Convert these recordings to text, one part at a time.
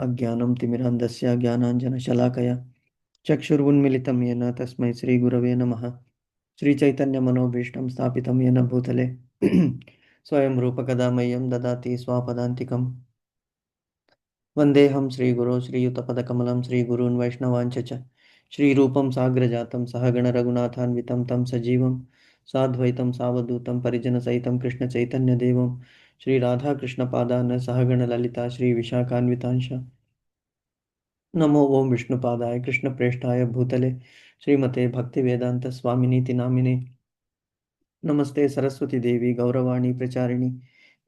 अज्ञानं तिमिरान्धस्य ज्ञानाञ्जनशलाकया चक्षुरुन्मिलितं येन तस्मै श्रीगुरवे नमः। श्रीचैतन्यमनोभीष्टं स्थापितं येन भूतले स्वयं रूपकदा मह्यं ददाति स्वापदान्तिकम्। वन्देऽहं श्रीगुरो श्रीयुतपदकमलं श्रीगुरून् वैष्णवांश्च श्रीरूपं साग्रजातं सहगणरघुनाथान्वितं तं सजीवं साद्वैतं सावधूतं परिजनसहितं कृष्णचैतन्यदेवं श्रीराधाकृष्णपादान् सहगणललिता श्रीविशाखान्वितांश्च नमो ओं विष्णुपादाय कृष्णप्रेष्ठाय भूतले श्रीमते भक्तिवेदान्तस्वामिनीति नामिने नमस्ते सरस्वती देवी गौरवाणी प्रचारिणि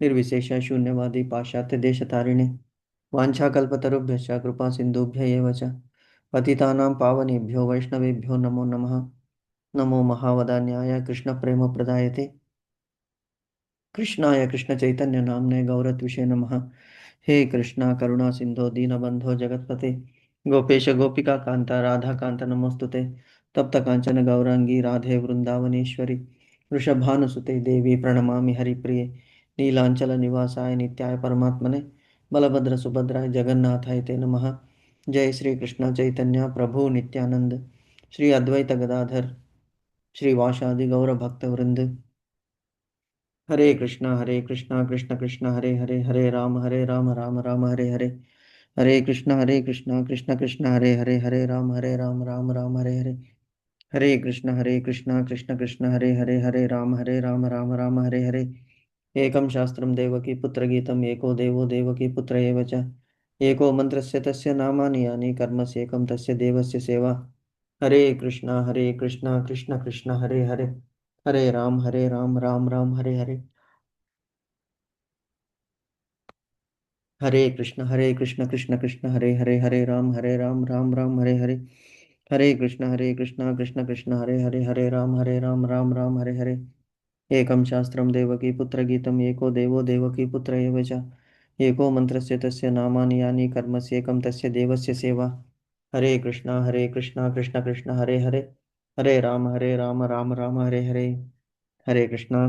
निर्विशेष शून्यवादी पाश्चात्य देशतारिणे वाञ्छाकल्पतरुभ्यश्च कृपा सिन्धुभ्य एव च पतितानां पावनेभ्यो वैष्णवेभ्यो नमो नमः। नमो महावदान्याय कृष्णप्रेमप्रदायते कृष्णाय कृष्णचैतन्य नाम्ने गौरत्विषे नमः। हे कृष्णा करुणा सिंधो दीनबंधो जगतपते गोपेश गोपिका कांता राधा कांता नमोस्तुते तप्त कांचन गौरांगी राधे वृंदावनेश्वरी वृषभानुसुते देवी प्रणमामि हरिप्रिये नीलांचल निवासाय नित्याय परमात्मने बलभद्र सुभद्राय जगन्नाथाय ते नमः। जय श्री कृष्ण चैतन्य प्रभु नित्यानंद श्री अद्वैत गदाधर श्रीवासादि गौर भक्त वृंद। हरे कृष्णा कृष्ण कृष्ण हरे हरे हरे राम राम हरे हरे हरे कृष्णा कृष्ण कृष्ण हरे राम राम हरे हरे हरे कृष्णा कृष्ण कृष्ण हरे राम राम हरे हरे। एकं शास्त्रं देवकी पुत्र गीतम् एको देवो देवकी पुत्र एव च एको मंत्रस्य तस्य नामानि यानि कर्मस्येकं तस्य देवस्य सेवा। हरे कृष्णा कृष्ण कृष्ण हरे राम राम हरे हरे। हरे कृष्ण कृष्ण कृष्ण हरे राम राम हरे हरे हरे कृष्णा कृष्ण कृष्ण हरे राम हरे हरे। एकं शास्त्रं देवकी पुत्र गीतम् एको देवो देवकी पुत्र एव च एको मंत्रस्य तस्य नामानि यानि कर्मस्येकं तस्य देवस्य सेवा। हरे कृष्णा कृष्ण कृष्ण हरे राम हरे हरे। हरे कृष्णा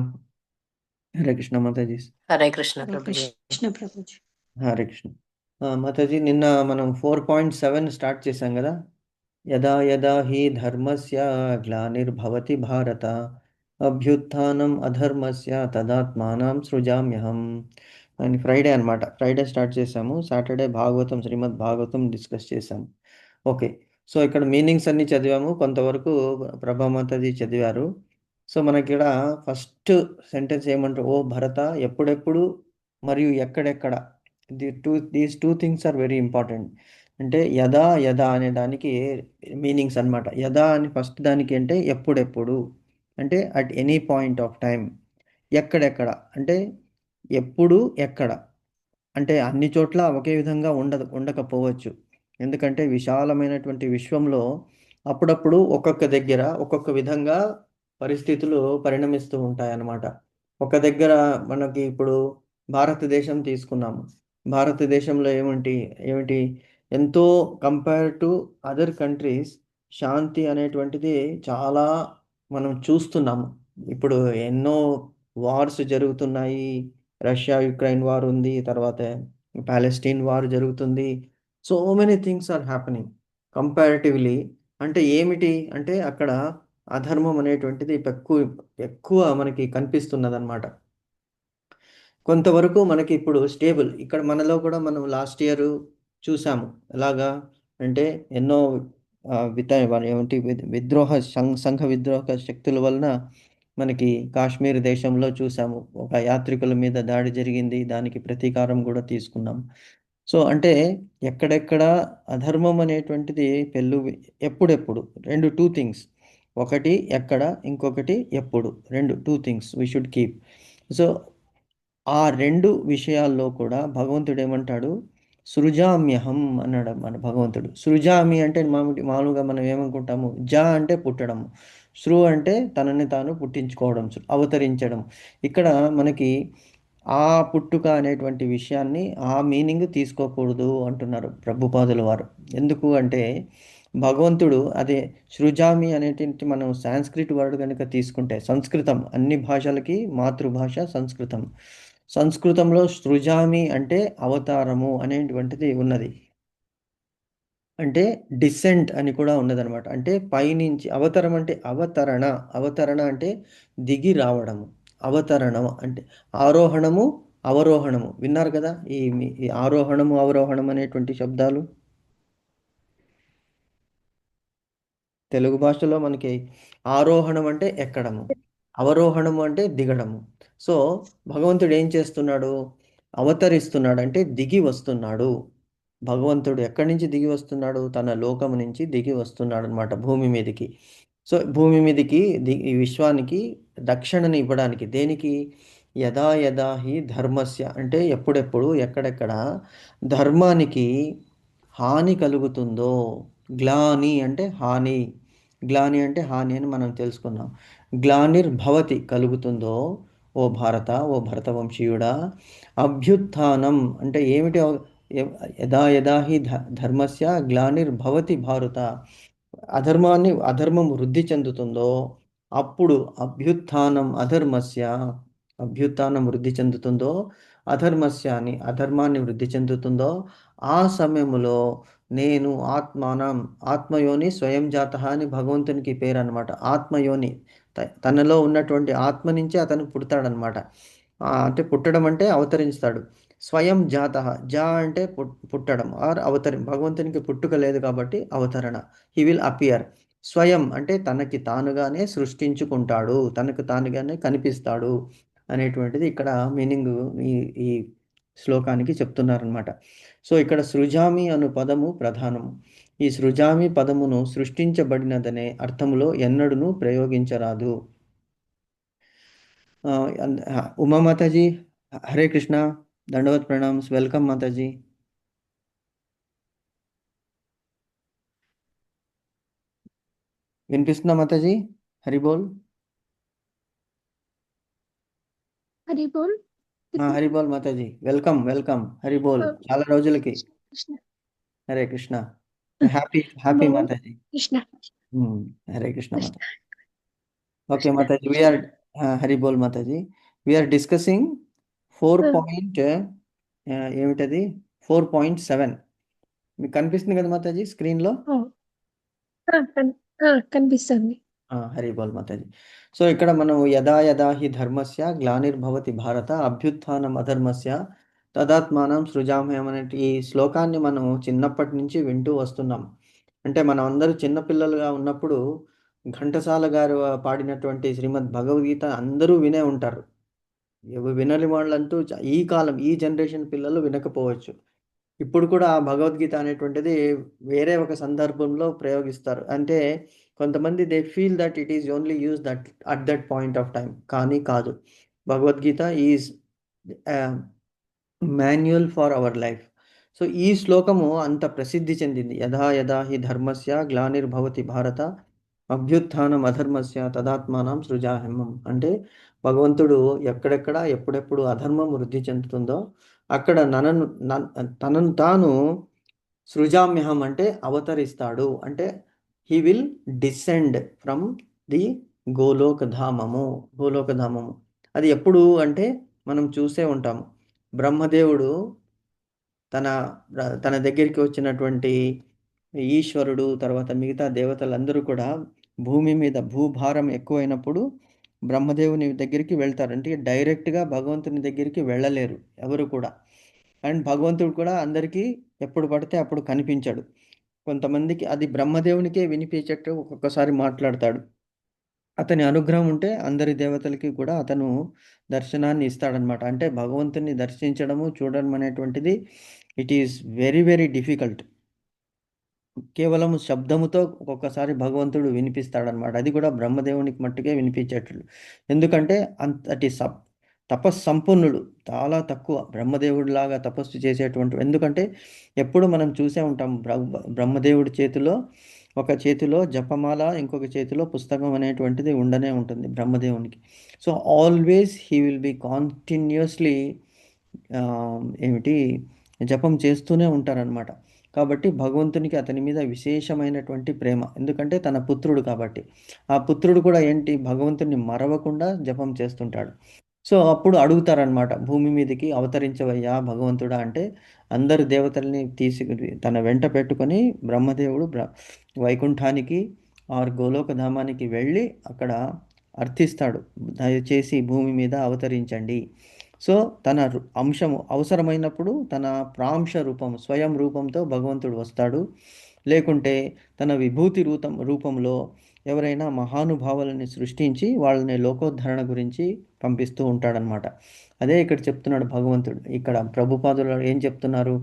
हरे कृष्णा माता जी। हरे कृष्ण हरे प्रभु जी। कृष्ण ప్రభుజీ. హరే కృష్ణ మాతాజీ నిన్న మనం 4.7 స్టార్ట్ చేసాం కదా. యదా యదా హి ధర్మస్య గ్లానిర్భవతి భారత అభ్యుత్థానం అధర్మస్య తదాత్మానం సృజామ్యహం అని ఫ్రైడే అనమాట. ఫ్రైడే స్టార్ట్ చేసాము. సాటర్డే భాగవతం శ్రీమద్ భాగవతం డిస్కస్ చేసాము. ఓకే, సో ఇక్కడ మీనింగ్స్ అన్ని చదివాము, కొంతవరకు ప్రభామాతాజీ చదివారు. సో మనకి ఇక్కడ ఫస్ట్ సెంటెన్స్ ఏమంటారు, ఓ భరత ఎప్పుడెప్పుడు మరియు ఎక్కడెక్కడ, these two things are very important. అంటే యదా యదా అనే దానికి మీనింగ్స్ అన్నమాట. యదా అని ఫస్ట్ దానికి అంటే ఎప్పుడెప్పుడు, అంటే at any point of time. ఎక్కడెక్కడ అంటే ఎప్పుడు ఎక్కడ, అంటే అన్ని చోట్ల ఒకే విధంగా ఉండకపోవచ్చు. ఎందుకంటే విశాలమైనటువంటి విశ్వంలో అప్పుడప్పుడు ఒక్కొక్క దగ్గర ఒక్కొక్క విధంగా పరిస్థితులు పరిణమిస్తూ ఉంటాయన్నమాట. ఒక దగ్గర మనకి ఇప్పుడు భారతదేశం తీసుకున్నాము. భారతదేశంలో ఏమిటి ఎంతో కంపేర్ టు అదర్ కంట్రీస్ శాంతి అనేటువంటిది చాలా మనం చూస్తున్నాము. ఇప్పుడు ఎన్నో వార్స్ జరుగుతున్నాయి. రష్యా యుక్రెయిన్ వార్ ఉంది, తర్వాత పాలెస్టీన్ వార్ జరుగుతుంది. So many things are happening comparatively. అంటే ఏమిటి అంటే అక్కడ అధర్మం అనేటువంటిది ఎక్కువ ఎక్కువ మనకి కనిపిస్తున్నదన్నమాట. కొంతవరకు మనకి ఇప్పుడు స్టేబుల్. ఇక్కడ మనలో కూడా మనం లాస్ట్ ఇయర్ చూసాము. ఎలాగా అంటే ఎన్నో ఏమిటి విద్రోహ సంఘ విద్రోహ శక్తుల వలన మనకి కాశ్మీర్ దేశంలో చూసాము, ఒక యాత్రికుల మీద దాడి జరిగింది. దానికి ప్రతీకారం కూడా తీసుకున్నాం. సో అంటే ఎక్కడెక్కడ అధర్మం అనేటువంటిది ఎప్పుడెప్పుడు రెండు టూ థింగ్స్, ఒకటి ఎక్కడ, ఇంకొకటి ఎప్పుడు, రెండు two things we should keep. So ఆ రెండు విషయాల్లో కూడా భగవంతుడు ఏమంటాడు, సృజామ్యహం అన్నాడు మన భగవంతుడు. సృజామి అంటే మామూలుగా మనం ఏమనుకుంటాము, జ అంటే పుట్టడం, సృ అంటే తనని తాను పుట్టించుకోవడం, అవతరించడం. ఇక్కడ మనకి ఆ పుట్టుక అనేటువంటి విషయాన్ని ఆ మీనింగ్ తీసుకోకూడదు అంటున్నారు ప్రభుపాదుల వారు. ఎందుకు అంటే భగవంతుడు అదే సృజామి అనేటువంటి మనం సాంస్క్రిట్ వర్డ్ కనుక తీసుకుంటే, సంస్కృతం అన్ని భాషలకి మాతృభాష సంస్కృతం. సంస్కృతంలో సృజామి అంటే అవతారము అనేటువంటిది ఉన్నది. అంటే డిసెంట్ అని కూడా ఉన్నదనమాట. అంటే పైనుంచి అవతరం అంటే అవతరణ. అవతరణ అంటే దిగి రావడము. అవతరణం అంటే ఆరోహణము, అవరోహణము. విన్నారు కదా! ఈ ఆరోహణము, అవరోహణం అనేటువంటి శబ్దాలు. తెలుగు భాషలో మనకి ఆరోహణం అంటే ఎక్కడము, అవరోహణము అంటే దిగడము. సో భగవంతుడు ఏం చేస్తున్నాడు? అవతరిస్తున్నాడు అంటే దిగి వస్తున్నాడు. భగవంతుడు ఎక్కడి నుంచి దిగి వస్తున్నాడు? తన లోకము నుంచి దిగి వస్తున్నాడు అనమాట భూమి మీదకి. సో భూమి మీదకి ఈ విశ్వానికి రక్షణని ఇవ్వడానికి. దేనికి? యదా యదా హి ధర్మస్య అంటే ఎప్పుడెప్పుడు ఎక్కడెక్కడ ధర్మానికి హాని కలుగుతుందో. గ్లాని అంటే హాని. గ్లాని అంటే హాని అని మనం తెలుసుకున్నాం. గ్లానిర్భవతి కలుగుతుందో ఓ భారత, ఓ భరతవంశీయుడా. అభ్యుత్థానం అంటే ఏమిటి? యదా యదా హి ధర్మస్య గ్లానిర్భవతి భారత. అధర్మం వృద్ధి చెందుతుందో అప్పుడు అభ్యుత్థానం అధర్మస్య. అభ్యుత్థానం వృద్ధి చెందుతుందో అధర్మాన్ని వృద్ధి చెందుతుందో ఆ సమయంలో నేను ఆత్మయోని స్వయం జాత అని భగవంతునికి పేరు అనమాట. ఆత్మయోని తనలో ఉన్నటువంటి ఆత్మ నుంచే అతను పుడతాడనమాట. అంటే పుట్టడం అంటే అవతరిస్తాడు. స్వయం జాత. జా అంటే పుట్టడం ఆర్ భగవంతునికి పుట్టుక లేదు కాబట్టి అవతరణ. He will appear. స్వయం అంటే తనకి తానుగానే సృష్టించుకుంటాడు, తనకు తానుగానే కనిపిస్తాడు అనేటువంటిది ఇక్కడ మీనింగ్. ఈ ఈ శ్లోకానికి చెప్తున్నారనమాట. సో ఇక్కడ సృజామి అను పదము ప్రధానము. ఈ సృజామి పదమును సృష్టించబడినదనే అర్థములో ఎన్నడూను ప్రయోగించరాదు. ఉమా మాతాజీ, హరే కృష్ణ, దండవత్ ప్రణామ్స్, వెల్కమ్ మాతాజీ. వినిపిస్తుందా మాతాజీ? హరి బోల్. హరి బోల్. హరి బోల్ మాతాజీ, వెల్కమ్ వెల్కమ్. హరి బోల్, చాలా రోజులకి. కృష్ణ. హరే కృష్ణ. హ్యాపీ హ్యాపీ బోల్ మాతాజీ. కృష్ణ. హరే కృష్ణ కృష్ణ. మాతాజీ. ఓకే మాతాజీ, వీఆర్ హరి బోల్ మాతాజీ. వీఆర్ డిస్కసింగ్ 4 ఏమిటది 4.7. మీకు కనిపిస్తుంది కదా మాతాజీ స్క్రీన్లో? కనిపిస్తుంది. హరి బోల్ మాతాజీ. సో ఇక్కడ మనం యదా యదా హి ధర్మస్య గ్లానిర్భవతి భారత అభ్యుత్థానం అధర్మస్య తదాత్మానం సృజామ్యహం అనే ఈ శ్లోకాన్ని మనం చిన్నప్పటి నుంచి వింటూ వస్తున్నాం. అంటే మనం అందరూ చిన్నపిల్లలుగా ఉన్నప్పుడు ఘంటసాల గారు పాడినటువంటి శ్రీమద్ భగవద్గీత అందరూ వినే ఉంటారు. వినని వాళ్ళంటూ ఈ కాలం ఈ జనరేషన్ పిల్లలు వినకపోవచ్చు. ఇప్పుడు కూడా ఆ భగవద్గీత అనేటువంటిది వేరే ఒక సందర్భంలో ప్రయోగిస్తారు. అంటే కొంతమంది they feel that it is only use that at that point of time. కానీ కాదు. Bhagavad Gita is manual for our life. So ఈ శ్లోకము అంత ప్రసిద్ధి చెందింది. యథా యథా హి ధర్మస్య గ్లానిర్భవతి భారత అభ్యుత్థానం అధర్మస్య తదాత్మానం సృజామ్యహం. అంటే భగవంతుడు ఎక్కడెక్కడ ఎప్పుడెప్పుడు అధర్మం వృద్ధి చెందుతుందో అక్కడ తనను తాను సృజామ్యహం అంటే అవతరిస్తాడు. అంటే he will descend from the గోలోకధామము. గోలోకధామము అది ఎప్పుడు అంటే మనం చూసే ఉంటాము. బ్రహ్మదేవుడు తన తన దగ్గరికి వచ్చినటువంటి ఈశ్వరుడు, తర్వాత మిగతా దేవతలందరూ కూడా భూమి మీద భూభారం ఎక్కువైనప్పుడు బ్రహ్మదేవుని దగ్గరికి వెళ్తారు. అంటే డైరెక్ట్గా భగవంతుని దగ్గరికి వెళ్ళలేరు ఎవరు కూడా. అండ్ భగవంతుడు కూడా అందరికీ ఎప్పుడు పడితే అప్పుడు కనిపించడు. కొంతమందికి అది బ్రహ్మదేవునికే వినిపించేట్టు ఒక్కొక్కసారి మాట్లాడతాడు. అతని అనుగ్రహం ఉంటే అందరి దేవతలకి కూడా అతను దర్శనాన్ని ఇస్తాడనమాట. అంటే భగవంతుని దర్శించడము, చూడడం అనేటువంటిది it is very very difficult. కేవలం శబ్దముతో ఒక్కొక్కసారి భగవంతుడు వినిపిస్తాడనమాట. అది కూడా బ్రహ్మదేవునికి మట్టుకే వినిపించేటట్లు. ఎందుకంటే అంతటి తపస్సంపన్నుడు. చాలా తక్కువ బ్రహ్మదేవుడిలాగా తపస్సు చేసేటువంటి. ఎందుకంటే ఎప్పుడు మనం చూసే ఉంటాం బ్రహ్మదేవుడి చేతిలో ఒక చేతిలో జపమాల, ఇంకొక చేతిలో పుస్తకం అనేటువంటిది ఉండనే ఉంటుంది బ్రహ్మదేవునికి. So always he will be continuously ఏమిటి జపం చేస్తూనే ఉంటారనమాట. కాబట్టి భగవంతునికి అతని మీద విశేషమైనటువంటి ప్రేమ. ఎందుకంటే తన పుత్రుడు కాబట్టి. ఆ పుత్రుడు కూడా ఏంటి భగవంతుని మరవకుండా జపం చేస్తుంటాడు. సో అప్పుడు అడుగుతారనమాట, భూమి మీదకి అవతరించవయ్యా భగవంతుడా అంటే అందరు దేవతల్ని తన వెంట పెట్టుకొని బ్రహ్మదేవుడు వైకుంఠానికి ఆరు గోలోక ధామానికి వెళ్ళి అక్కడ అర్థిస్తాడు, దయచేసి భూమి మీద అవతరించండి. సో తన అంశము అవసరమైనప్పుడు తన ప్రాంశ రూపం స్వయం రూపంతో భగవంతుడు వస్తాడు. లేకుంటే తన విభూతి రూపంలో ఎవరైనా మహానుభావులని సృష్టించి వాళ్ళని లోకోద్ధరణ గురించి పంపిస్తూ ఉంటాడనమాట. అదే ఇక్కడ చెప్తున్నాడు భగవంతుడు. ఇక్కడ ప్రభుపాదులు ఏం చెప్తున్నారు?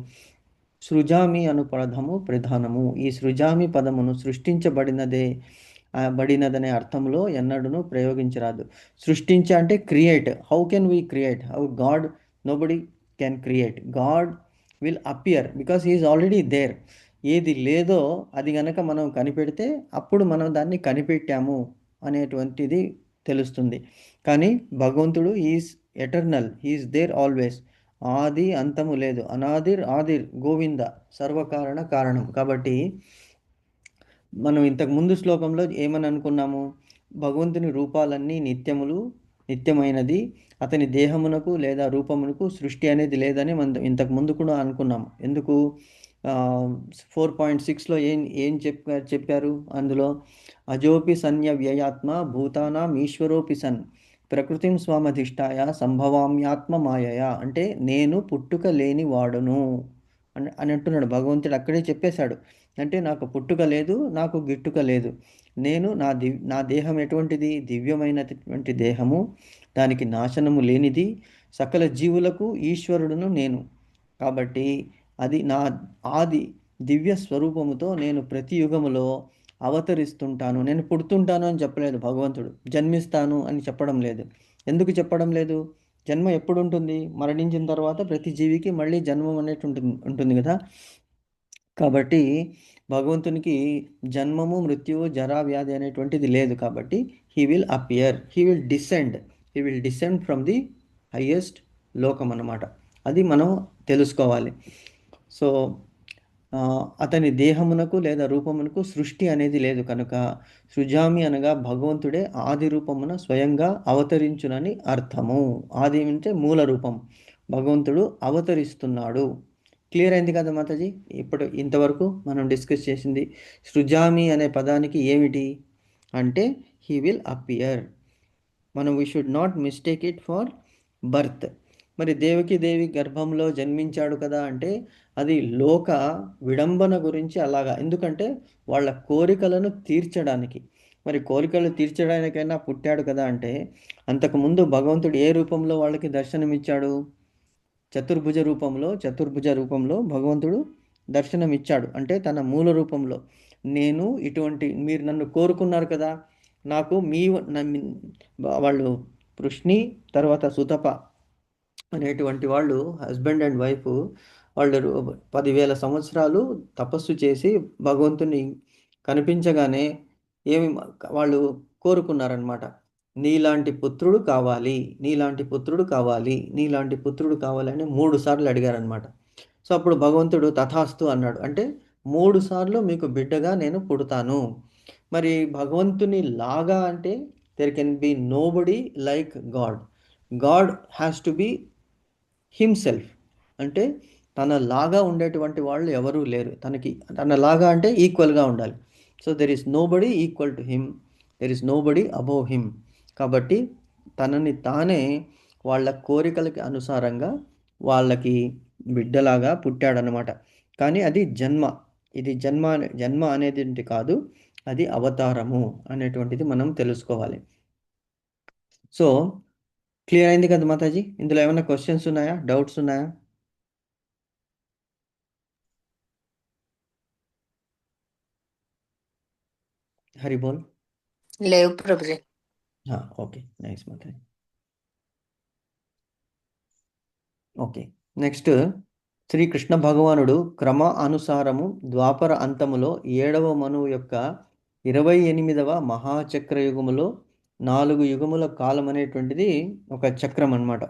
సృజామి అను పదము ప్రధానము. ఈ సృజామి పదమును సృష్టించబడినదే బడినదనే అర్థంలో ఎన్నడూను ప్రయోగించరాదు. సృష్టించ అంటే create. How can we create? How God? Nobody can create. God will appear because he is already there. ఏది లేదో అది గనక మనం కనిపెడితే అప్పుడు మనం దాన్ని కనిపెట్టాము అనేటువంటిది తెలుస్తుంది. కానీ భగవంతుడు is eternal, he is there always. ఆది అంతము లేదు, అనాదిర్ ఆదిర్ గోవింద సర్వకారణ కారణం. కాబట్టి మనం ఇంతకు ముందు శ్లోకంలో ఏమని అనుకున్నాము? భగవంతుని రూపాలన్నీ నిత్యములు, నిత్యమైనది. అతని దేహమునకు లేదా రూపమునకు సృష్టి అనేది లేదని మనం ఇంతకు ముందు కూడా అనుకున్నాము. ఎందుకు? 4.6లో ఏం చెప్పారు అందులో? అజోపి సన్య వ్యయాత్మ భూతానాం ఈశ్వరోపి సన్ ప్రకృతిం స్వామధిష్టాయ సంభవామ్యాత్మ మాయయ. అంటే నేను పుట్టుక లేని వాడును అని అంటున్నాడు భగవంతుడు. అక్కడే చెప్పేశాడు. అంటే నాకు పుట్టుక లేదు, నాకు గిట్టుక లేదు. నేను నా దేహం ఎటువంటిది? దివ్యమైనటువంటి దేహము, దానికి నాశనము లేనిది. సకల జీవులకు ఈశ్వరుడును నేను. కాబట్టి అది నా ఆది దివ్య స్వరూపముతో నేను ప్రతి యుగములో అవతరిస్తుంటాను. నేను పుడుతుంటాను అని చెప్పలేదు భగవంతుడు, జన్మిస్తాను అని చెప్పడం లేదు. ఎందుకు చెప్పడం లేదు? జన్మ ఎప్పుడు ఉంటుంది? మరణించిన తర్వాత ప్రతి జీవికి మళ్ళీ జన్మం అనేది ఉంటుంది కదా. కాబట్టి భగవంతునికి జన్మము, మృత్యువు, జరా, వ్యాధి అనేటువంటిది లేదు. కాబట్టి he will appear, he will descend from the highest లోకం అన్నమాట. అది మనం తెలుసుకోవాలి. సో అతని దేహమునకు లేదా రూపమునకు సృష్టి అనేది లేదు కనుక సృజామి అనగా భగవంతుడే ఆది రూపమున స్వయంగా అవతరించునని అర్థము. ఆది అంటే మూల రూపం. భగవంతుడు అవతరిస్తున్నాడు. క్లియర్ అయింది కదా మాతాజీ? ఇప్పుడు ఇంతవరకు మనం డిస్కస్ చేసింది సృజామి అనే పదానికి ఏమిటి అంటే he will appear. We should not mistake it for birth. మరి దేవి గర్భంలో జన్మించాడు కదా అంటే అది లోక విడంబన గురించి అలాగా. ఎందుకంటే వాళ్ళ కోరికలను తీర్చడానికి. మరి కోరికలు తీర్చడానికైనా పుట్టాడు కదా అంటే అంతకుముందు భగవంతుడు ఏ రూపంలో వాళ్ళకి దర్శనమిచ్చాడు? చతుర్భుజ రూపంలో భగవంతుడు దర్శనమిచ్చాడు. అంటే తన మూల రూపంలో నేను ఇటువంటి మీరు నన్ను కోరుకున్నారు కదా, నాకు వాళ్ళు పృష్ణి తర్వాత సుతప అనేటువంటి వాళ్ళు హస్బెండ్ అండ్ వైఫ్, వాళ్ళు 10,000 సంవత్సరాలు తపస్సు చేసి భగవంతుని కనిపించగానే ఏమి వాళ్ళు కోరుకున్నారనమాట. నీలాంటి పుత్రుడు కావాలి, నీలాంటి పుత్రుడు కావాలి, నీలాంటి పుత్రుడు కావాలని 3 సార్లు అడిగారనమాట. సో అప్పుడు భగవంతుడు తథాస్తు అన్నాడు. అంటే 3 సార్లు మీకు బిడ్డగా నేను పుడతాను. మరి భగవంతుని లాగా అంటే there can be nobody like God. God has to be himself. అంటే తన లాగా ఉండేటువంటి వాళ్ళు ఎవరూ లేరు. తన లాగా అంటే ఈక్వల్గా ఉండాలి. So there is nobody equal to him, there is nobody above him. కాబట్టి తనని తానే వాళ్ళ కోరికలకి అనుసారంగా వాళ్ళకి బిడ్డలాగా పుట్టాడనమాట. కానీ అది జన్మ. ఇది జన్మ అనేది కాదు, అది అవతారము అనేటువంటిది మనం తెలుసుకోవాలి. సో క్లియర్ అయింది కదా మాతాజీ? ఇందులో ఏమైనా క్వశ్చన్స్ ఉన్నాయా, డౌట్స్ ఉన్నాయా? హరి బోల్. లేవు Prabhuji. Okay, nice Mataji. Okay, next Srikrishna భగవానుడు క్రమ అనుసారము ద్వాపర అంతములో 7వ మనువు యొక్క 28వ మహాచక్రయుగములో 4 యుగముల కాలం అనేటువంటిది ఒక చక్రం అనమాట.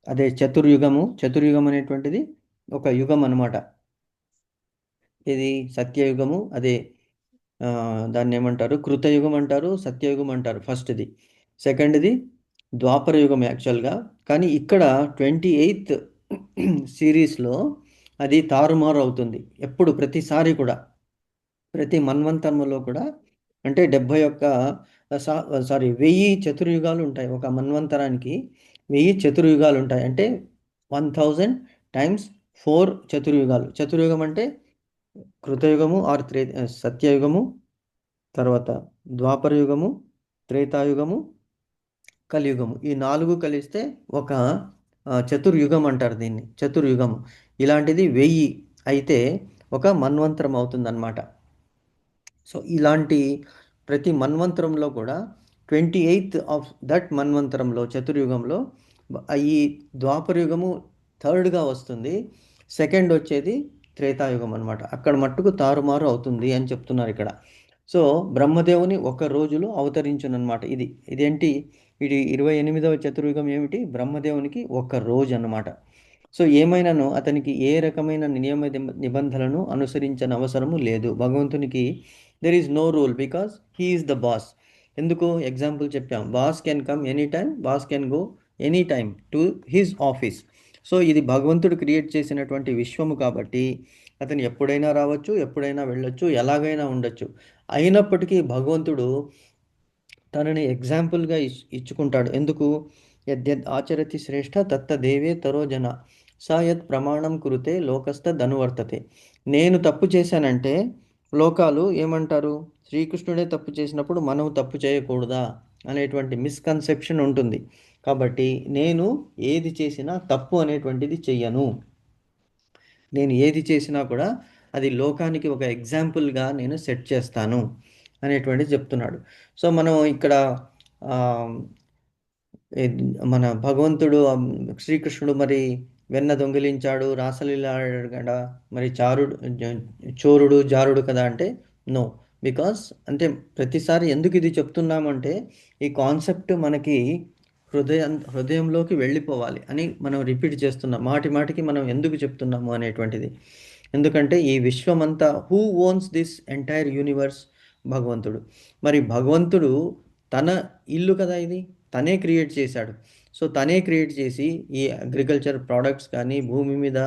అదే చతుర్యుగం అనేటువంటిది ఒక యుగం అనమాట. ఇది సత్యయుగము, అదే దాన్ని ఏమంటారు, కృతయుగం అంటారు, సత్యయుగం అంటారు. ఫస్ట్ది. సెకండ్ది ద్వాపర యుగం యాక్చువల్గా. కానీ ఇక్కడ 28th సిరీస్లో అది తారుమారు అవుతుంది ఎప్పుడు, ప్రతిసారి కూడా, ప్రతి మన్వంతరములో కూడా. అంటే 71 సారీ 1000 చతుర్యుగాలు ఉంటాయి. ఒక మన్వంతరానికి 1000 చతుర్యుగాలు ఉంటాయి. అంటే 1000 టైమ్స్ 4 చతుర్యుగాలు. చతుర్యుగం అంటే కృతయుగము ఆర్ సత్యయుగము, తర్వాత ద్వాపర యుగము, త్రేతాయుగము, కలియుగము. ఈ 4 కలిస్తే ఒక చతుర్యుగం అంటారు దీన్ని, చతుర్యుగము. ఇలాంటిది 1000 అయితే ఒక మన్వంతరం అవుతుందన్నమాట. సో ఇలాంటి ప్రతి మన్వంతరంలో కూడా 28th ఆఫ్ దట్ మన్వంతరంలో, చతుర్యుగంలో ఈ ద్వాపరయుగము థర్డ్గా వస్తుంది. సెకండ్ వచ్చేది త్రేతాయుగం అనమాట. అక్కడ మట్టుకు తారుమారు అవుతుంది అని చెప్తున్నారు ఇక్కడ. సో బ్రహ్మదేవుని ఒక రోజులో అవతరించునమాట. ఇదేంటి, ఇది 28వ చతుర్యుగం ఏమిటి, బ్రహ్మదేవునికి ఒక రోజు అన్నమాట. సో ఏమైనాను అతనికి ఏ రకమైన నిబంధనలను అనుసరించని అవసరము లేదు. భగవంతునికి there is no rule because he is the boss. ఎందుకు ఎగ్జాంపుల్ చెప్పాం, boss can come any time, boss can go any time to his office. So ఇది భగవంతుడు క్రియేట్ చేసినటువంటి విశ్వము కాబట్టి అతను ఎప్పుడైనా రావచ్చు, ఎప్పుడైనా వెళ్ళొచ్చు, ఎలాగైనా ఉండొచ్చు. అయినప్పటికీ భగవంతుడు తనని ఎగ్జాంపుల్గా ఇచ్చుకుంటాడు. ఎందుకు, యద్యద్ ఆచరతి శ్రేష్ఠ తత్తదేవే తరో జన సాయత్ ప్రమాణం కురుతే లోకస్థ ధనువర్తతే. నేను తప్పు చేశానంటే లోకాలు ఏమంటారు, శ్రీకృష్ణుడే తప్పు చేసినప్పుడు మనం తప్పు చేయకూడదా అనేటువంటి మిస్కన్సెప్షన్ ఉంటుంది. కాబట్టి నేను ఏది చేసినా తప్పు అనేటువంటిది చెయ్యను. నేను ఏది చేసినా కూడా అది లోకానికి ఒక ఎగ్జాంపుల్గా నేను సెట్ చేస్తాను అనేటువంటిది చెప్తున్నాడు. సో మనం ఇక్కడ మన భగవంతుడు శ్రీకృష్ణుడు మరి వెన్న దొంగిలించాడు, రాసలీల ఆడాడు కదా, మరి చోరుడు జారుడు కదా అంటే నో. బికాస్ అంటే ప్రతిసారి ఎందుకు ఇది చెప్తున్నామంటే ఈ కాన్సెప్ట్ మనకి హృదయంలోకి వెళ్ళిపోవాలి అని మనం రిపీట్ చేస్తున్నాం. మాటి మాటికి మనం ఎందుకు చెప్తున్నాము అనేటువంటిది. ఎందుకంటే ఈ విశ్వమంతా who ones this entire universe, భగవంతుడు. మరి భగవంతుడు తన ఇల్లు కదా ఇది, తనే క్రియేట్ చేశాడు. సో తనే క్రియేట్ చేసి ఈ అగ్రికల్చర్ ప్రోడక్ట్స్ కానీ, భూమి మీద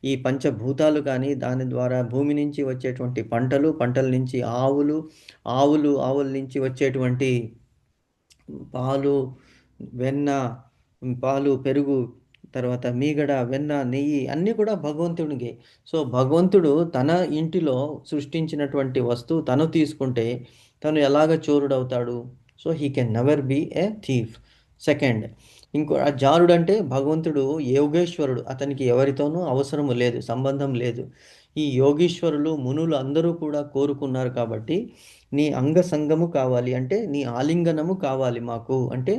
ఈ పంచభూతాలు కానీ, దాని ద్వారా భూమి నుంచి వచ్చేటువంటి పంటలు, పంటల నుంచి ఆవుల నుంచి వచ్చేటువంటి పాలు, వెన్న, పాలు, పెరుగు, తర్వాత మీగడ, వెన్న, నెయ్యి అన్నీ కూడా భగవంతుడికి. సో భగవంతుడు తన ఇంటిలో సృష్టించినటువంటి వస్తువు తను తీసుకుంటే తను ఎలాగ చోరుడవుతాడు? So he can never be a thief. Second, ఇంకో జారుడు అంటే భగవంతుడు యోగేశ్వరుడు, అతనికి ఎవరితోనూ అవసరము లేదు, సంబంధం లేదు. ఈ యోగీశ్వరులు మునులు అందరూ కూడా కోరుకున్నారు కాబట్టి నీ అంగ సంగము కావాలి అంటే నీ ఆలింగనము కావాలి మాకు అంటే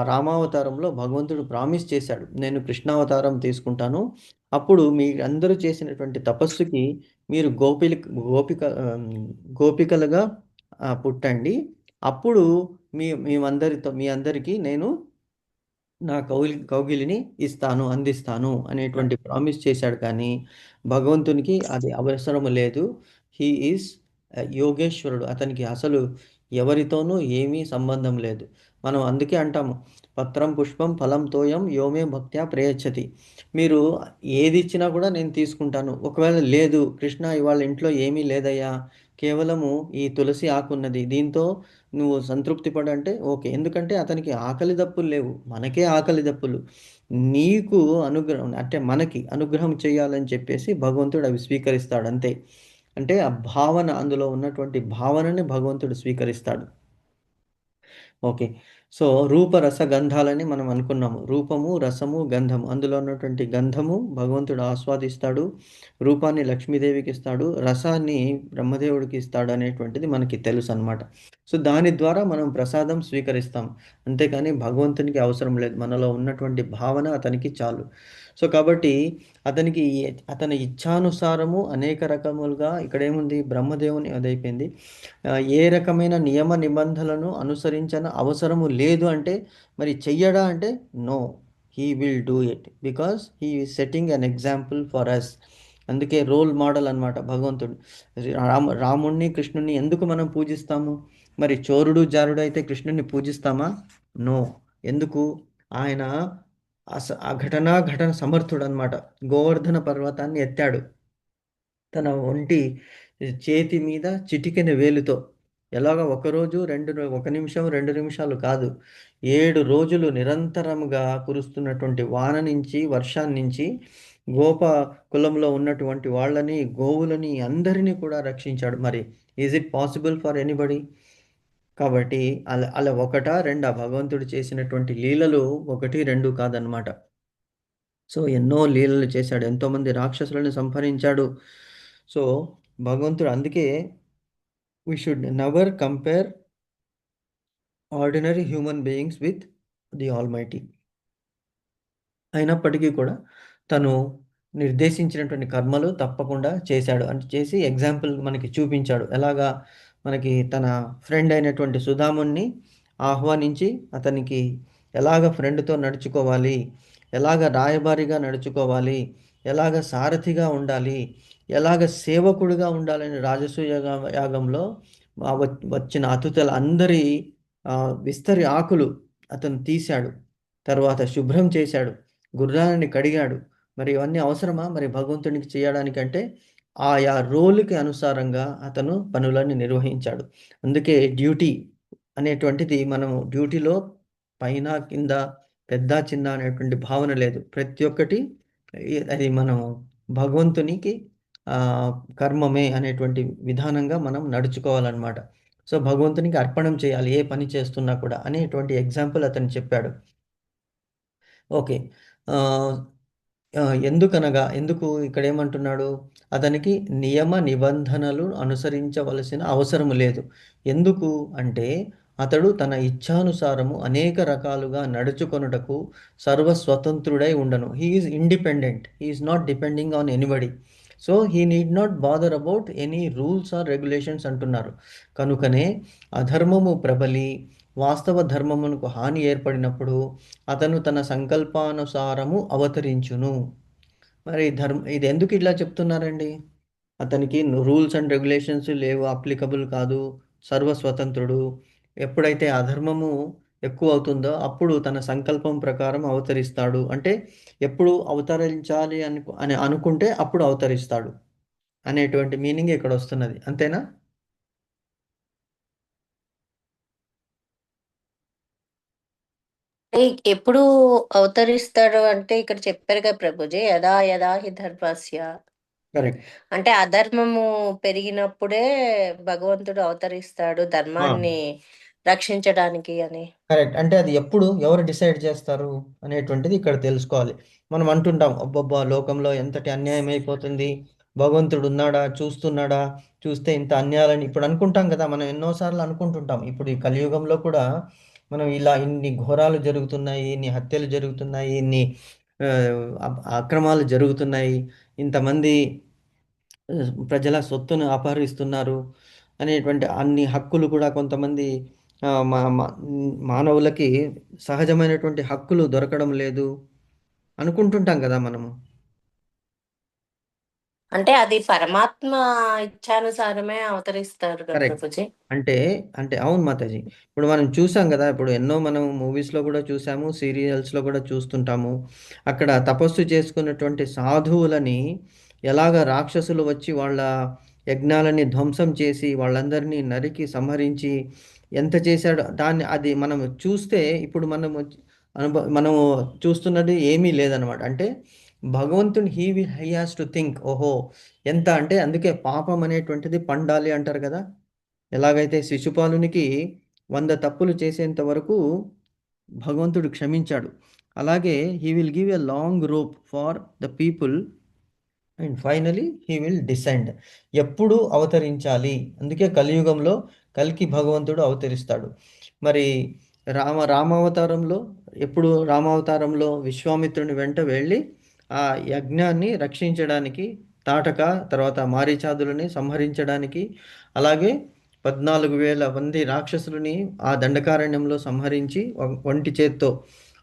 రామావతారంలో భగవంతుడు ప్రామిస్ చేశాడు, నేను కృష్ణావతారం తీసుకుంటాను, అప్పుడు మీ అందరూ చేసినటువంటి తపస్సుకి మీరు గోపిక గోపికలుగా పుట్టండి, అప్పుడు మీ అందరికీ నేను నా కౌగిలిని అందిస్తాను అనేటువంటి ప్రామిస్ చేశాడు. కానీ భగవంతునికి అది అవసరం లేదు. హీ ఈజ్ యోగేశ్వరుడు, అతనికి అసలు ఎవరితోనూ ఏమీ సంబంధం లేదు. మనం అందుకే అంటాము, పత్రం పుష్పం ఫలం తోయం యోమే భక్త్యా ప్రయచ్చతి. మీరు ఏది ఇచ్చినా కూడా నేను తీసుకుంటాను. ఒకవేళ లేదు కృష్ణ ఇవాళ ఇంట్లో ఏమీ లేదయ్యా, కేవలము ఈ తులసి ఆకున్నది, దీంతో నువ్వు సంతృప్తి పడంటే ఓకే. ఎందుకంటే అతనికి ఆకలి దప్పులు లేవు, మనకే ఆకలి దప్పులు. నీకు అనుగ్రహం అంటే మనకి అనుగ్రహం చేయాలని చెప్పేసి భగవంతుడు అవి స్వీకరిస్తాడు అంతే. అంటే ఆ భావన, అందులో ఉన్నటువంటి భావనని భగవంతుడు స్వీకరిస్తాడు. ఓకే. సో రూపరస గంధాలని మనం అనుకున్నాము. రూపము, రసము, గంధము, అందులో ఉన్నటువంటి గంధము భగవంతుడు ఆస్వాదిస్తాడు, రూపాన్ని లక్ష్మీదేవికి ఇస్తాడు, రసాన్ని బ్రహ్మదేవుడికి ఇస్తాడు అనేటువంటిది మనకి తెలుసు అనమాట. సో దాని ద్వారా మనం ప్రసాదం స్వీకరిస్తాం, అంతేకాని భగవంతునికి అవసరం లేదు, మనలో ఉన్నటువంటి భావన అతనికి చాలు. సో కాబట్టి అతని ఇచ్ఛానుసారము అనేక రకములుగా ఇక్కడ ఏముంది, బ్రహ్మదేవుని అదైపోయింది. ఏ రకమైన నియమ నిబంధనలను అనుసరించిన అవసరము లేదు అంటే మరి చెయ్యడా అంటే no, he will do it because he is setting an example for us. అందుకే రోల్ మోడల్ అనమాట భగవంతుడు. రాముణ్ణి, కృష్ణుని ఎందుకు మనం పూజిస్తాము? మరి చోరుడు జారుడు అయితే కృష్ణుని పూజిస్తామా? నో. ఎందుకు? ఆయన ఆ ఘటన సమర్థుడు అనమాట. గోవర్ధన పర్వతాన్ని ఎత్తాడు తన ఒంటి చేతి మీద చిటికెన వేలుతో. ఎలాగ ఒకరోజు ఒక నిమిషం 2 నిమిషాలు కాదు, 7 రోజులు నిరంతరముగా కురుస్తున్నటువంటి వాన నుంచి, వర్షాన్నించి గోప కులంలో ఉన్నటువంటి వాళ్ళని, గోవులని అందరినీ కూడా రక్షించాడు. మరి is it possible for anybody? కాబట్టి అలా అలా ఒకటా రెండా భగవంతుడు చేసినటువంటి లీలలు 1, 2 కాదనమాట. సో ఎన్నో లీలలు చేశాడు. ఎంతోమంది రాక్షసులను సంహరించాడు. సో భగవంతుడు అందుకే we should never compare ordinary human beings with the almighty. అయినప్పటికీ కూడా తను నిర్దేశించినటువంటి కర్మలు తప్పకుండా చేశాడు. అంటే చేసి ఎగ్జాంపుల్ మనకి చూపించాడు. ఎలాగా మనకి తన ఫ్రెండ్ అయినటువంటి సుధాముని ఆహ్వానించి అతనికి ఎలాగ ఫ్రెండ్‌తో నడుచుకోవాలి, ఎలాగ రాయబారిగా నడుచుకోవాలి, ఎలాగ సారథిగా ఉండాలి, ఎలాగ సేవకుడిగా ఉండాలని రాజసూయ యాగంలో వచ్చిన అతిథుల అందరి విస్తరి ఆకులు అతను తీశాడు. తరువాత శుభ్రం చేశాడు. గుర్రాలని కడిగాడు. మరి ఇవన్నీ అవసరమా? మరి భగవంతునికి చేయడానికంటే ఆయా రోల్‌కి అనుసారంగా అతను పనులన్నీ నిర్వహించాడు. అందుకే డ్యూటీ అనేటువంటిది మనము డ్యూటీలో పైన, కింద, పెద్ద, చిన్న అనేటువంటి భావన లేదు. ప్రతి ఒక్కటి అది మనం భగవంతునికి ఆహ్, కర్మమే అనేటువంటి విధానంగా మనం నడుచుకోవాలనమాట. సో, భగవంతునికి అర్పణం చేయాలి ఏ పని చేస్తున్నా కూడా అనేటువంటి ఎగ్జాంపుల్ అతను చెప్పాడు. ఓకే. ఆహ్, ఎందుకు ఇక్కడేమంటున్నాడు? అతనికి నియమ నిబంధనలు అనుసరించవలసిన అవసరం లేదు. ఎందుకు అంటే, అతడు తన ఇచ్ఛానుసారము అనేక రకాలుగా నడుచుకొనుటకు సర్వస్వతంత్రుడై ఉండెను. He is independent. He is not depending on anybody. So, he need not bother about any rules or regulations అంటున్నారు. కనుకనే అధర్మము ప్రబలి, వాస్తవ ధర్మమునకు హాని ఏర్పడినప్పుడు అతను తన సంకల్పానుసారము అవతరించును. మరి ఇది ఎందుకు ఇట్లా చెప్తున్నారండి? అతనికి రూల్స్ అండ్ రెగ్యులేషన్స్ లేవు, అప్లికబుల్ కాదు, సర్వస్వతంత్రుడు. ఎప్పుడైతే అధర్మము ఎక్కువవుతుందో అప్పుడు తన సంకల్పం ప్రకారం అవతరిస్తాడు. అంటే ఎప్పుడు అవతరించాలి అని అనుకుంటే అప్పుడు అవతరిస్తాడు అనేటువంటి మీనింగ్ ఇక్కడొస్తున్నది. అంతేనా? ఎప్పుడు అవతరిస్తాడు అంటే ఇక్కడ చెప్పారు కదా ప్రభుజీ, యదా యదా హి ధర్మస్య. కరెక్ట్. అంటే అధర్మము పెరిగినప్పుడే భగవంతుడు అవతరిస్తాడు ఆ! ధర్మాన్ని రక్షించడానికి అని. కరెక్ట్. అంటే అది ఎవరు డిసైడ్ చేస్తారు అనేటువంటిది ఇక్కడ తెలుసుకోవాలి. మనం అంటుంటాం, అబ్బబ్బా! లోకంలో ఎంతటి అన్యాయం అయిపోతుంది. భగవంతుడు ఉన్నాడా? చూస్తున్నాడా? చూస్తే ఇంత అన్యాయాలని ఇప్పుడు అనుకుంటాం కదా! మనం ఎన్నో సార్లు అనుకుంటుంటాం. ఇప్పుడు ఈ కలియుగంలో కూడా మనం ఇలా ఇన్ని ఘోరాలు జరుగుతున్నాయి, ఇన్ని హత్యలు జరుగుతున్నాయి, ఇన్ని అక్రమాలు జరుగుతున్నాయి. ఇంతమంది ప్రజల సొత్తును అపహరిస్తున్నారు అనేటువంటి అన్ని హక్కులు కూడా కొంతమంది ఆహ్, మా మా మానవులకి సహజమైనటువంటి హక్కులు దొరకడం లేదు అనుకుంటుంటాం కదా మనము. అంటే అది పరమాత్మ ఇచ్ఛానుసారమే అవతరిస్తారు కదా కరెక్ట్. ప్రభుజీ. అంటే, అవును మాతాజీ. ఇప్పుడు మనం చూసాం గదా! ఇప్పుడు ఎన్నో మనం మూవీస్‌లో గూడా చూసాము, సీరియల్స్‌లో గూడా చూస్తుంటాము. అక్కడ తపస్సు చేసుకున్నటువంటి సాధువులని ఎలాగా రాక్షసులు వచ్చి వాళ్ళ యజ్ఞాలని ధ్వంసం చేసి, వాళ్ళందరినీ నరికి సంహరించి ఎంత చేశాడో అది మనం చూస్తే ఇప్పుడు మనము చూస్తున్నది ఏమీ లేదనమాట. అంటే భగవంతుడు హీ హాస్ టు థింక్, ఓహో! ఎంత అంటే అందుకే పాపం అనేటువంటిది పండాలి అంటారు గదా! ఎలాగైతే శిశుపాలునికి 100 తప్పులు చేసేంత వరకు భగవంతుడు క్షమించాడు. అలాగే he will give a long rope for the people and finally he will descend. ఎప్పుడు అవతరించాలి? అందుకే కలియుగంలో కల్కి భగవంతుడు అవతరిస్తాడు. మరి రామావతారంలో రామావతారంలో విశ్వామిత్రుని వెంట వెళ్ళి ఆ యజ్ఞాన్ని రక్షించడానికి, తాటక తర్వాత మారీచాదులని సంహరించడానికి, అలాగే 14,000 మంది రాక్షసులని ఆ దండకారణ్యంలో సంహరించి ఒంటి చేత్తో,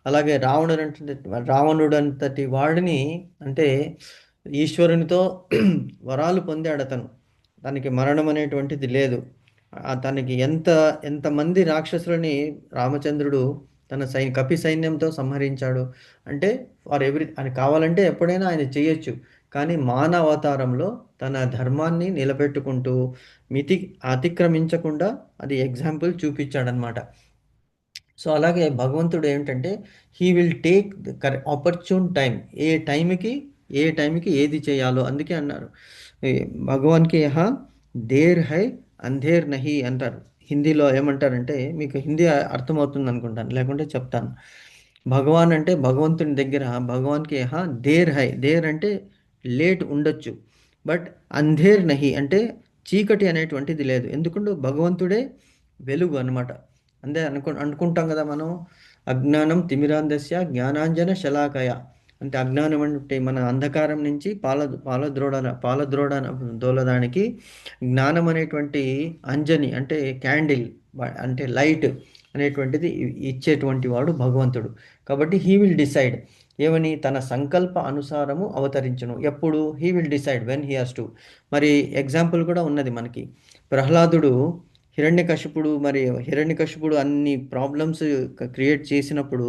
అలాగే రావణుడంతటి వాడిని, అంటే ఈశ్వరునితో వరాలు పొందాడతను. తనకి మరణం అనేటువంటిది లేదు. తనకి ఎంతమంది రాక్షసులని రామచంద్రుడు తన కపి సైన్యంతో సంహరించాడు. అంటే ఫర్ ఎవ్రీ అని కావాలంటే ఎప్పుడైనా ఆయన చేయొచ్చు. కానీ మానవ అవతారంలో తన ధర్మాన్ని నిలబెట్టుకుంటూ మితి అతిక్రమించకుండా అది ఎగ్జాంపుల్ చూపించాడనమాట. సో అలాగే భగవంతుడు ఏంటంటే he will take the opportune time. ఏ టైంకి ఏ టైంకి ఏది చేయాలో అందుకే అన్నారు ఈ భగవాన్కి దేర్ హై అంధేర్ నహి అంటారు. హిందీలో ఏమంటారంటే మీకు హిందీ అర్థమవుతుంది అనుకుంటాను, లేకుంటే చెప్తాను. భగవాన్ అంటే భగవంతుని దగ్గర భగవాన్కి దేర్ హై, దేర్ అంటే లేట్ ఉండొచ్చు, బట్ అంధేర్ నహి అంటే చీకటి అనేటువంటిది లేదు. ఎందుకంటే భగవంతుడే వెలుగు అన్నమాట. అంతే అనుకుంటాం కదా మనం. అజ్ఞానం తిమిరాంధస్య జ్ఞానాంజన శలాకయ అంటే అజ్ఞానం అంటే మన అంధకారం నుంచి పాలద్రోడ దోలడానికి జ్ఞానం అనేటువంటి అంజని అంటే క్యాండిల్ అంటే లైట్ అనేటువంటిది ఇచ్చేటువంటి వాడు భగవంతుడు. కాబట్టి హీ విల్ డిసైడ్ ఏమని తన సంకల్ప అనుసారము అవతరించును. ఎప్పుడు he will decide when he has to. మరి ఎగ్జాంపుల్ కూడా ఉన్నది మనకి. ప్రహ్లాదుడు హిరణ్యకశిపుడు అన్ని ప్రాబ్లమ్స్ క్రియేట్ చేసినప్పుడు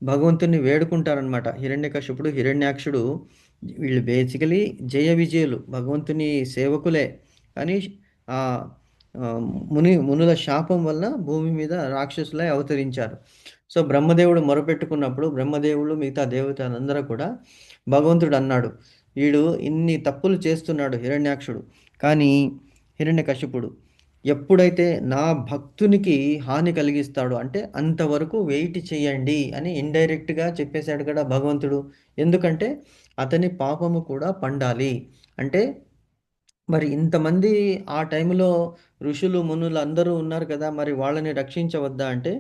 భగవంతుని వేడుకుంటారనమాట. హిరణ్యకశిపుడు హిరణ్యాక్షుడు వీళ్ళు బేసికలీ జయ విజయులు, భగవంతుని సేవకులే. కానీ ఆ ఆ, మునుల శాపం వల్ల భూమి మీద రాక్షసులై అవతరించారు. సో బ్రహ్మదేవుడు మొరపెట్టుకున్నప్పుడు బ్రహ్మదేవుడు మిగతా దేవతలందరూ కూడా భగవంతుడు అన్నాడు, వీడు ఇన్ని తప్పులు చేస్తున్నాడు హిరణ్యాక్షుడు, కానీ హిరణ్యకశిపుడు ఎప్పుడైతే నా భక్తునికి హాని కలిగిస్తాడో అంటే అంతవరకు వెయిట్ చేయండి అని ఇండైరెక్ట్గా చెప్పేశాడు కదా భగవంతుడు. ఎందుకంటే అతని పాపము కూడా పండాలి. అంటే మరి ఇంతమంది ఆ టైంలో ఋషులు మునులు అందరూ ఉన్నారు కదా, మరి వాళ్ళని రక్షించవద్దా అంటే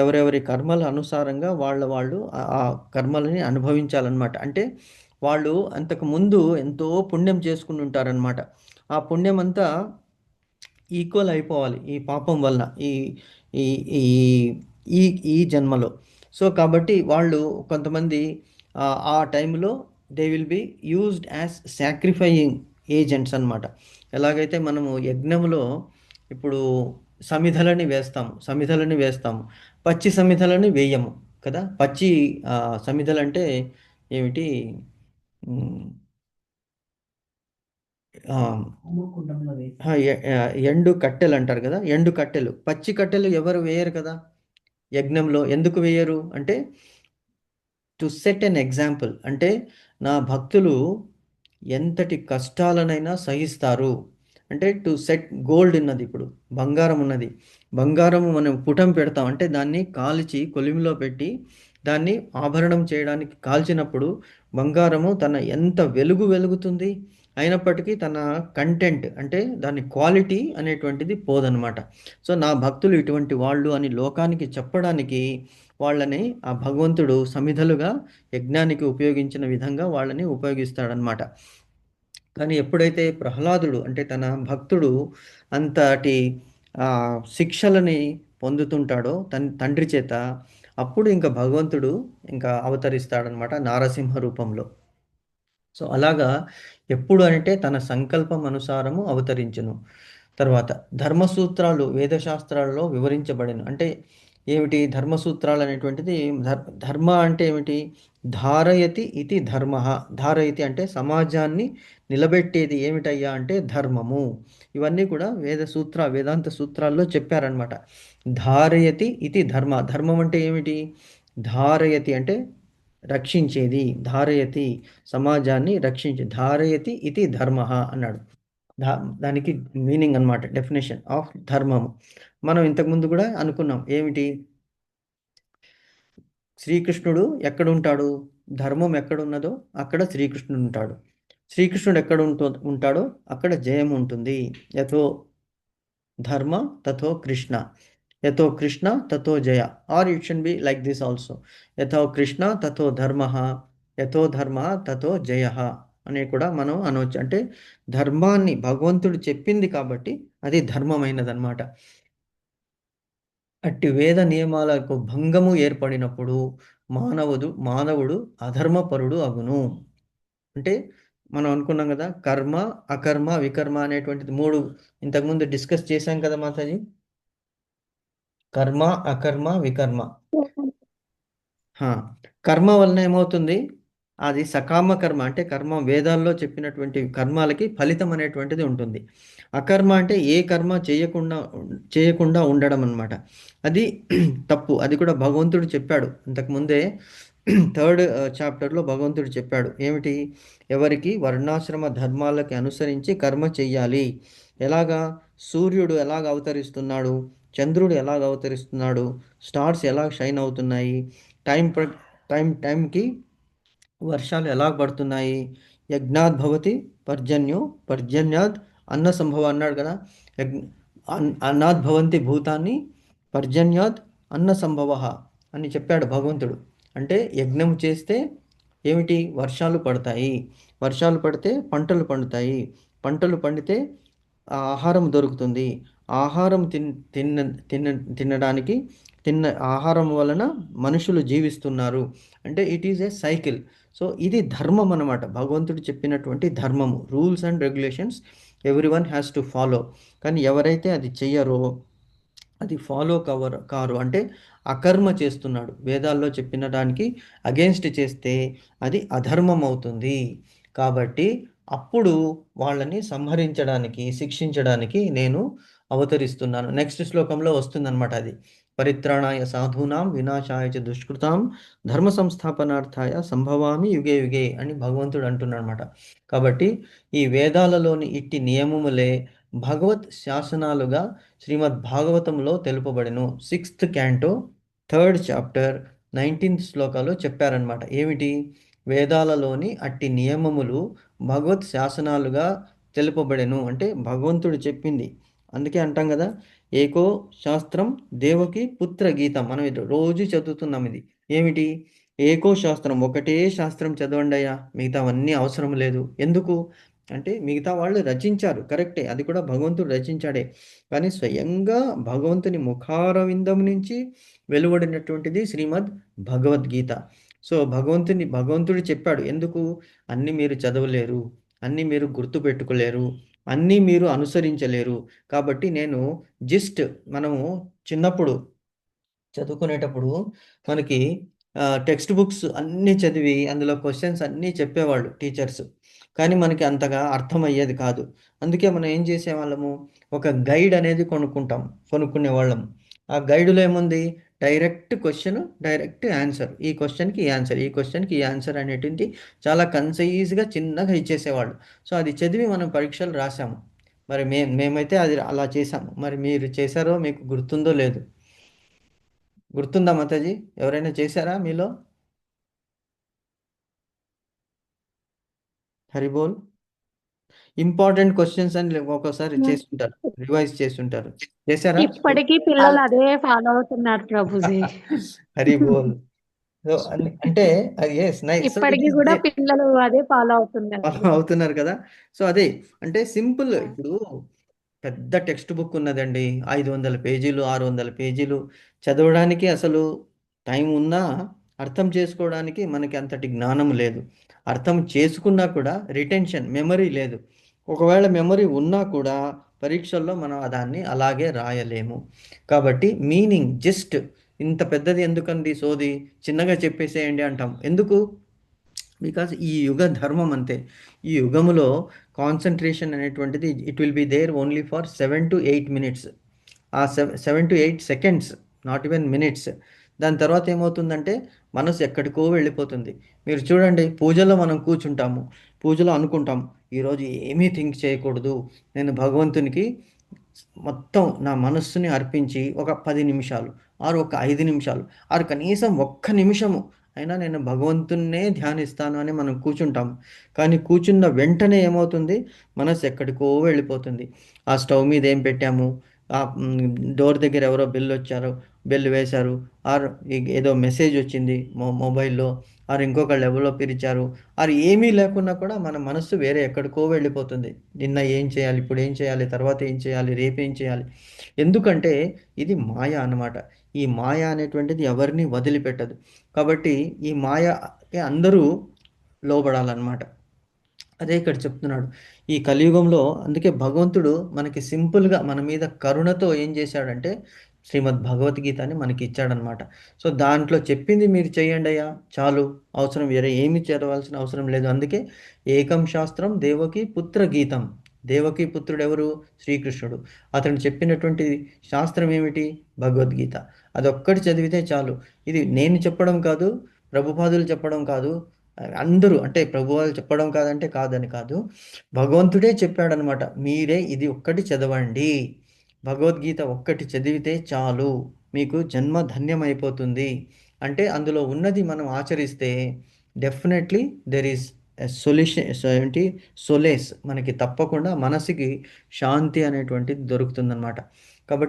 ఎవరెవరి కర్మల అనుసారంగా వాళ్ళు ఆ కర్మలని అనుభవించాలన్నమాట. అంటే వాళ్ళు అంతకు ముందు ఎంతో పుణ్యం చేసుకుని ఉంటారనమాట. ఆ పుణ్యం అంతా ఈక్వల్ అయిపోవాలి ఈ పాపం వలన ఈ ఈ ఈ ఈ ఈ జన్మలో. సో కాబట్టి వాళ్ళు కొంతమంది ఆ టైంలో they will be used as sacrificing agents అన్నమాట. ఎలాగైతే మనము యజ్ఞంలో ఇప్పుడు సమిధలని వేస్తాము, పచ్చి సమిధలని వేయము కదా. పచ్చి సమిధలు అంటే ఏమిటి? ఉమ్, ఆ, ఎండు కట్టెలు అంటారు కదా. ఎండు కట్టెలు, పచ్చి కట్టెలు ఎవరు వేయరు కదా యజ్ఞంలో. ఎందుకు వేయరు అంటే టు సెట్ ఎన్ ఎగ్జాంపుల్. అంటే నా భక్తులు ఎంతటి కష్టాలనైనా సహిస్తారు. అంటే టు సెట్ గోల్డ్ ఉన్నది, ఇప్పుడు బంగారం ఉన్నది. బంగారం మనం పుటం పెడతాం అంటే దాన్ని కాల్చి కొలిమిలో పెట్టి దాన్ని ఆభరణం చేయడానికి కాల్చినప్పుడు బంగారము తన ఎంత వెలుగుతుంది, అయినప్పటికీ తన కంటెంట్ అంటే దాని క్వాలిటీ అనేటువంటిది పోదనమాట. సో నా భక్తులు ఇటువంటి వాళ్ళు అని లోకానికి చెప్పడానికి వాళ్ళని ఆ భగవంతుడు సమిధలుగా యజ్ఞానికి ఉపయోగించిన విధంగా వాళ్ళని ఉపయోగిస్తాడనమాట. కానీ ఎప్పుడైతే ప్రహ్లాదుడు అంటే తన భక్తుడు అంతటి శిక్షలని పొందుతుంటాడో తండ్రి చేత, అప్పుడు ఇంకా భగవంతుడు ఇంకా అవతరిస్తాడనమాట నారసింహ రూపంలో. సో అలాగా ఎప్పుడు అంటే తన సంకల్పం అనుసారము అవతరించును. తర్వాత ధర్మసూత్రాలు వేదశాస్త్రాలలో వివరించబడిన అంటే ఏమిటి ధర్మసూత్రాలు అనేటువంటిది? ధర్మ అంటే ఏమిటి? ధారయతి ఇది ధర్మ. ధారయతి అంటే సమాజాన్ని నిలబెట్టేది ఏమిటయ్యా అంటే ధర్మము. ఇవన్నీ కూడా వేదాంత సూత్రాల్లో చెప్పారనమాట. ధారయతి ఇది ధర్మ. ధర్మం అంటే ఏమిటి? ధారయతి అంటే రక్షించేది, ధారయతి సమాజాన్ని ధారయతి ఇది ధర్మ అన్నాడు. దానికి మీనింగ్ అన్నమాట, డెఫినేషన్ ఆఫ్ ధర్మము. మనం ఇంతకుముందు కూడా అనుకున్నాం ఏమిటి? శ్రీకృష్ణుడు ఎక్కడుంటాడు? ధర్మం ఎక్కడున్నదో అక్కడ శ్రీకృష్ణుడు ఉంటాడు. శ్రీకృష్ణుడు ఎక్కడ ఉంటాడో అక్కడ జయం ఉంటుంది. యథో ధర్మ తథో కృష్ణ, యథో కృష్ణ తథో జయ. Or it should be like this also, యథో కృష్ణ తథో ధర్మ, యథో ధర్మ తథో జయ అని కూడా మనం అనవచ్చు. అంటే ధర్మాన్ని భగవంతుడు చెప్పింది కాబట్టి అది ధర్మమైనదన్నమాట. అట్టి వేద నియమాలకు భంగము ఏర్పడినప్పుడు మానవుడు అధర్మపరుడు అగును. అంటే మనం అనుకున్నాం కదా, కర్మ అకర్మ వికర్మ అనేటువంటిది మూడు ఇంతకుముందు డిస్కస్ చేశాం కదా మాతాజీ. కర్మ, అకర్మ, వికర్మ. హా. కర్మ వలన ఏమవుతుంది? అది సకామ కర్మ అంటే కర్మ వేదాల్లో చెప్పినటువంటి కర్మాలకి ఫలితం అనేటువంటిది ఉంటుంది. అకర్మ అంటే ఏ కర్మ చేయకుండా ఉండడం అన్నమాట. అది తప్పు. అది కూడా భగవంతుడు చెప్పాడు అంతకుముందే. థర్డ్ చాప్టర్లో భగవంతుడు చెప్పాడు ఏమిటి? ఎవరికి వర్ణాశ్రమ ధర్మాలకి అనుసరించి కర్మ చెయ్యాలి. ఎలాగా? సూర్యుడు ఎలాగ అవతరిస్తున్నాడు, చంద్రుడు ఎలాగ అవతరిస్తున్నాడు, స్టార్స్ ఎలా షైన్ అవుతున్నాయి, టైం టైంకి వర్షాలు ఎలా పడుతున్నాయి. యజ్ఞాత్ భవతి పర్జన్యో, పర్జన్యాత్ అన్న సంభవం అన్నాడు కదా. యజ్ఞ అన్నాత్ భవంతి భూతాన్ని, పర్జన్యాత్ అన్న సంభవ అని చెప్పాడు భగవంతుడు. అంటే యజ్ఞం చేస్తే ఏమిటి? వర్షాలు పడతాయి. వర్షాలు పడితే పంటలు పండుతాయి. పంటలు పండితే ఆహారం దొరుకుతుంది. ఆహారం తినడానికి, తిన్న ఆహారం వలన మనుషులు జీవిస్తున్నారు. అంటే it is a cycle. So ఇది ధర్మం అన్నమాట. భగవంతుడు చెప్పినటువంటి ధర్మము, rules and regulations every one has to follow. కానీ ఎవరైతే అది చెయ్యరో, అది ఫాలో కారు అంటే అకర్మ చేస్తున్నాడు. వేదాల్లో చెప్పిన దానికి అగేన్స్ట్ చేస్తే అది అధర్మం అవుతుంది. కాబట్టి అప్పుడు వాళ్ళని సంహరించడానికి, శిక్షించడానికి నేను అవతరిస్తున్నాను. నెక్స్ట్ శ్లోకంలో వస్తుందన్నమాట అది. పరిత్రాణాయ సాధూనాం వినాశాయ చ దుష్కృతాం ధర్మ సంస్థాపనార్థాయ సంభవామి యుగే యుగే అని భగవంతుడు అంటున్నాడు అనమాట. కాబట్టి ఈ వేదాలలోని ఇట్టి నియమములే భగవత్ శాసనాలుగా శ్రీమద్ భాగవతంలో తెలుపబడెను. 6th canto 3rd chapter 19th శ్లోకాలో చెప్పారనమాట. ఏమిటి? వేదాలలోని అట్టి నియమములు భగవత్ శాసనాలుగా తెలుపబడెను అంటే భగవంతుడు చెప్పింది. అందుకే అంటాం కదా, ఏకో శాస్త్రం దేవకి పుత్ర గీతం. మనం ఇది రోజు చదువుతున్నాం. ఇది ఏమిటి? ఏకో శాస్త్రం, ఒకటే శాస్త్రం చదవండి అయ్యా, మిగతావన్నీ అవసరం లేదు. ఎందుకు అంటే మిగతా వాళ్ళు రచించారు, కరెక్టే, అది కూడా భగవంతుడు రచించాడే. కానీ స్వయంగా భగవంతుని ముఖారవిందం నుంచి వెలువడినటువంటిది శ్రీమద్ భగవద్గీత. సో భగవంతుడు చెప్పాడు. ఎందుకు? అన్నీ మీరు చదవలేరు, అన్నీ మీరు గుర్తుపెట్టుకోలేరు, అన్నీ మీరు అనుసరించలేరు. కాబట్టి నేను జస్ట్ మనము చిన్నప్పుడు చదువుకునేటప్పుడు మనకి టెక్స్ట్ బుక్స్ అన్నీ చదివి అందులో క్వశ్చన్స్ అన్నీ చెప్పేవాళ్ళు టీచర్స్. కానీ మనకి అంతగా అర్థమయ్యేది కాదు. అందుకే మనం ఏం చేసేవాళ్ళము, ఒక గైడ్ అనేది కొనుక్కునేవాళ్ళం. ఆ గైడులో ఏముంది? Direct question, direct answer. ఈ క్వశ్చన్కి ఈ ఆన్సర్, ఈ క్వశ్చన్కి ఈ ఆన్సర్ అనేటువంటి చాలా కన్సైజ్గా చిన్నగా ఇచ్చేసేవాళ్ళు. సో అది చదివి మనం పరీక్షలు రాసాము. మరి మేమైతే అది అలా చేసాము. మరి మీరు చేశారో మీకు గుర్తుందో లేదు. గుర్తుందా మాతాజీ? ఎవరైనా చేశారా మీలో? హరిబోల్. ఇంపార్టెంట్ క్వశ్చన్స్ అని ఒక్కోసారి చేస్తుంటారు, రివైజ్ చేస్తుంటారు. చేశారా? ఇప్పటికీ పిల్లలు అదే ఫాలో అవుతున్నారు ప్రభుజీ. హరిబోల్. సో అంటే ఎస్ నైస్. సో ఇట్ ఇప్పటికీ ఈస్ కూడా పిల్లలు అదే ఫాలో అవుతున్నారు. అవుతున్నారు కదా. సో అదే అంటే సింపుల్. ఇప్పుడు పెద్ద టెక్స్ట్ బుక్ ఉన్నదండి, 500 పేజీలు, 600 పేజీలు. చదవడానికి అసలు టైం ఉన్నా అర్థం చేసుకోవడానికి మనకి అంతటి జ్ఞానం లేదు. అర్థం చేసుకున్నా కూడా రిటెన్షన్, మెమరీ లేదు. ఒకవేళ మెమరీ ఉన్నా కూడా పరీక్షల్లో మనం దాన్ని అలాగే రాయలేము. కాబట్టి మీనింగ్ జస్ట్ ఇంత పెద్దది ఎందుకండి సోది, చిన్నగా చెప్పేసేయండి అంటాం. ఎందుకు? బికాజ్ ఈ యుగ ధర్మం అంతే. ఈ యుగములో కాన్సన్ట్రేషన్ అనేటువంటిది it will be there only for 7 to 8 minutes. ఆ 7 to 8 seconds, not even minutes. దాని తర్వాత ఏమవుతుందంటే మనసు ఎక్కడికో వెళ్ళిపోతుంది. మీరు చూడండి, పూజలో మనం కూర్చుంటాము, పూజలో అనుకుంటాం ఈరోజు ఏమీ థింక్ చేయకూడదు, నేను భగవంతునికి మొత్తం నా మనస్సుని అర్పించి ఒక 10 నిమిషాలు, ఆరు ఒక 5 నిమిషాలు, ఆరు కనీసం ఒక్క నిమిషము అయినా నేను భగవంతున్నే ధ్యానిస్తాను అని మనం కూర్చుంటాం. కానీ కూర్చున్న వెంటనే ఏమవుతుంది? మనసు ఎక్కడికో వెళ్ళిపోతుంది. ఆ స్టవ్ మీద ఏం పెట్టాము, ఆ డోర్ దగ్గర ఎవరో బెల్ వేశారు, ఆర్ ఏదో మెసేజ్ వచ్చింది మొబైల్లో, ఆర్ ఇంకొకళ్ళు ఎవరో పిలిచారు, ఆర్ ఏమీ లేకున్నా కూడా మన మనస్సు వేరే ఎక్కడికో వెళ్ళిపోతుంది. నిన్న ఏం చేయాలి, ఇప్పుడు ఏం చేయాలి, తర్వాత ఏం చేయాలి, రేపు ఏం చేయాలి. ఎందుకంటే ఇది మాయ అన్నమాట. ఈ మాయ అనేటువంటిది ఎవరిని వదిలిపెట్టదు. కాబట్టి ఈ మాయకి అందరూ లోబడాలన్నమాట. అదే ఇక్కడ చెప్తున్నాడు. ఈ కలియుగంలో అందుకే భగవంతుడు మనకి సింపుల్గా మన మీద కరుణతో ఏం చేశాడంటే శ్రీమద్ భగవద్గీత అని మనకి ఇచ్చాడనమాట. సో దాంట్లో చెప్పింది మీరు చేయండి అయ్యా చాలు, అవసరం వేరే ఏమి చదవాల్సిన అవసరం లేదు. అందుకే ఏకం శాస్త్రం దేవకి పుత్ర గీతం. దేవకి పుత్రుడు ఎవరు? శ్రీకృష్ణుడు. అతను చెప్పినటువంటి శాస్త్రం ఏమిటి? భగవద్గీత. అదొక్కటి చదివితే చాలు. ఇది నేను చెప్పడం కాదు, ప్రభుపాదులు చెప్పడం కాదు, అందరూ అంటే ప్రభువాలు చెప్పడం కాదంటే కాదని కాదు, భగవంతుడే చెప్పాడనమాట. మీరే ఇది ఒక్కటి చదవండి, భగవద్గీత ఒక్కటి చదివితే చాలు, మీకు జన్మ ధన్యమైపోతుంది. అంటే అందులో ఉన్నది మనం ఆచరిస్తే డెఫినెట్లీ దెర్ ఈస్ సొల్యూషన్, ఏంటి, సొలేస్, మనకి తప్పకుండా మనసుకి శాంతి అనేటువంటిది దొరుకుతుందన్నమాట.